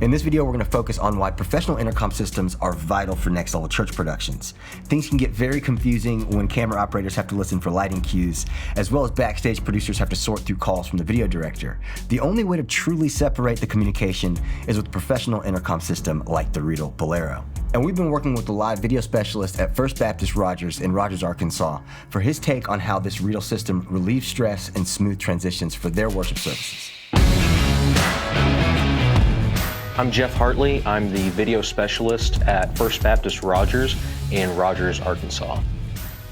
In this video, we're going to focus on why professional intercom systems are vital for next level church productions. Things can get very confusing when camera operators have to listen for lighting cues, as well as backstage producers have to sort through calls from the video director. The only way to truly separate the communication is with a professional intercom system like the Riedel Bolero. And we've been working with the live video specialist at First Baptist Rogers in Rogers, Arkansas, for his take on how this Riedel system relieves stress and smooth transitions for their worship services. I'm Geoff Hartley. I'm the video specialist at First Baptist Rogers in Rogers, Arkansas.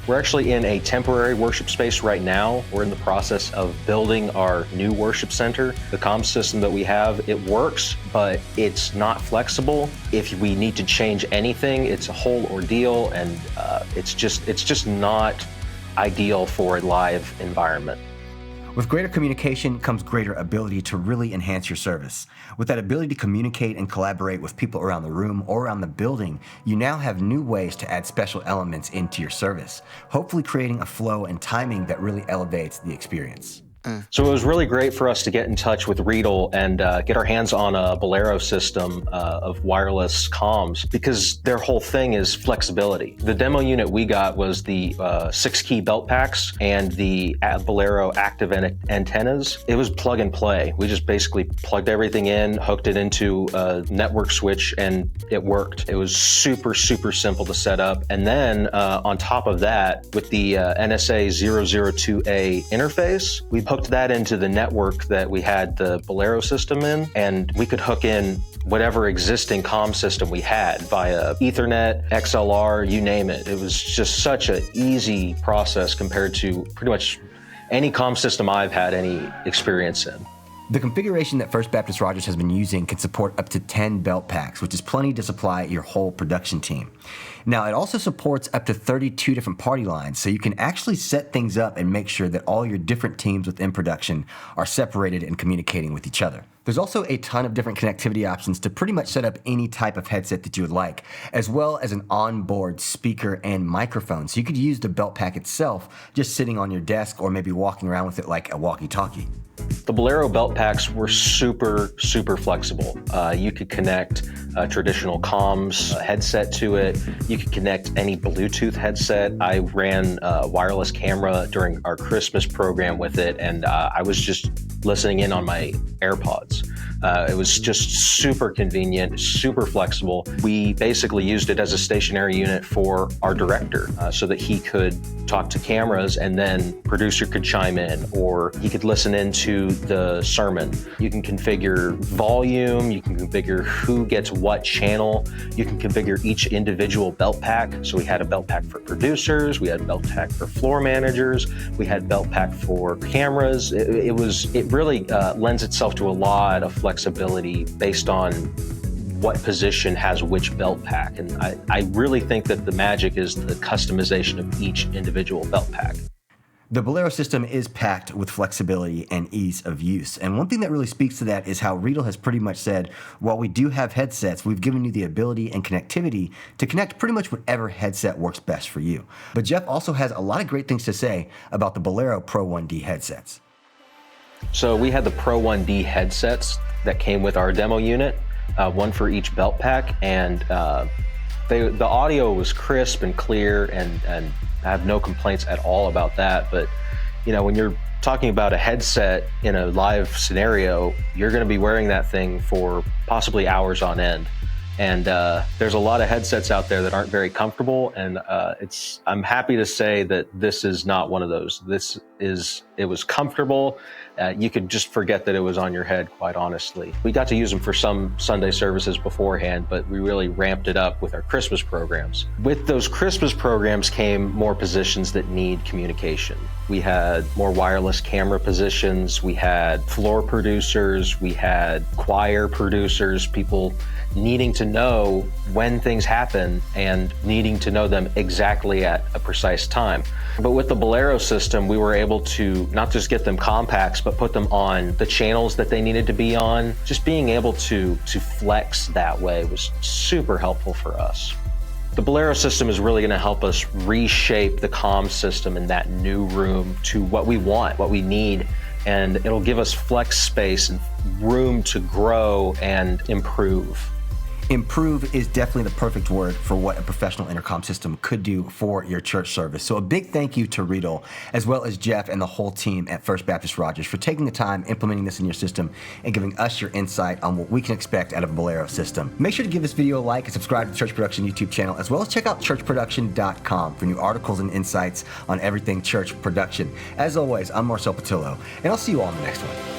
We're actually in a temporary worship space right now. We're in the process of building our new worship center. The comm system that we have, it works, but it's not flexible. If we need to change anything, it's a whole ordeal, and it's just not ideal for a live environment. With greater communication comes greater ability to really enhance your service. With that ability to communicate and collaborate with people around the room or around the building, you now have new ways to add special elements into your service, hopefully creating a flow and timing that really elevates the experience. So it was really great for us to get in touch with Riedel and get our hands on a Bolero system of wireless comms, because their whole thing is flexibility. The demo unit we got was the 6-key belt packs and the Bolero Active Antennas. It was plug and play. We just basically plugged everything in, hooked it into a network switch, and it worked. It was super, super simple to set up. And then on top of that, with the NSA 002A interface, we hooked that into the network that we had the Bolero system in, and we could hook in whatever existing comm system we had via Ethernet, XLR, you name it. It was just such an easy process compared to pretty much any comm system I've had any experience in. The configuration that First Baptist Rogers has been using can support up to 10 belt packs, which is plenty to supply your whole production team. Now, it also supports up to 32 different party lines, so you can actually set things up and make sure that all your different teams within production are separated and communicating with each other. There's also a ton of different connectivity options to pretty much set up any type of headset that you would like, as well as an onboard speaker and microphone. So you could use the belt pack itself just sitting on your desk or maybe walking around with it like a walkie-talkie. The Bolero belt packs were super, super flexible. You could connect a traditional comms headset to it. You could connect any Bluetooth headset. I ran a wireless camera during our Christmas program with it, and I was just listening in on my AirPods. It was just super convenient, super flexible. We basically used it as a stationary unit for our director so that he could talk to cameras and then producer could chime in, or he could listen into the sermon. You can configure volume, you can configure who gets what channel, you can configure each individual belt pack. So we had a belt pack for producers, we had a belt pack for floor managers, we had belt pack for cameras. It really lends itself to a lot of flexibility based on what position has which belt pack. And I really think that the magic is the customization of each individual belt pack. The Bolero system is packed with flexibility and ease of use. And one thing that really speaks to that is how Riedel has pretty much said, while we do have headsets, we've given you the ability and connectivity to connect pretty much whatever headset works best for you. But Geoff also has a lot of great things to say about the Bolero Pro 1D headsets. So we had the Pro 1D headsets that came with our demo unit, one for each belt pack, and the audio was crisp and clear, and I have no complaints at all about that. But you know, when you're talking about a headset in a live scenario, you're going to be wearing that thing for possibly hours on end. And there's a lot of headsets out there that aren't very comfortable, and I'm happy to say that this is not one of those. It was comfortable. You could just forget that it was on your head, quite honestly. We got to use them for some Sunday services beforehand, but we really ramped it up with our Christmas programs. With those Christmas programs came more positions that need communication. We had more wireless camera positions, we had floor producers, we had choir producers, people needing to know when things happen and needing to know them exactly at a precise time. But with the Bolero system, we were able to not just get them compacts, but put them on the channels that they needed to be on. Just being able to flex that way was super helpful for us. The Bolero system is really going to help us reshape the comm system in that new room to what we want, what we need and it'll give us flex space and room to grow and improve. Improve is definitely the perfect word for what a professional intercom system could do for your church service. So a big thank you to Riedel, as well as Geoff and the whole team at First Baptist Rogers for taking the time implementing this in your system and giving us your insight on what we can expect out of a Bolero system. Make sure to give this video a like and subscribe to the Church Production YouTube channel, as well as check out churchproduction.com for new articles and insights on everything church production. As always, I'm Marcel Patillo, and I'll see you all in the next one.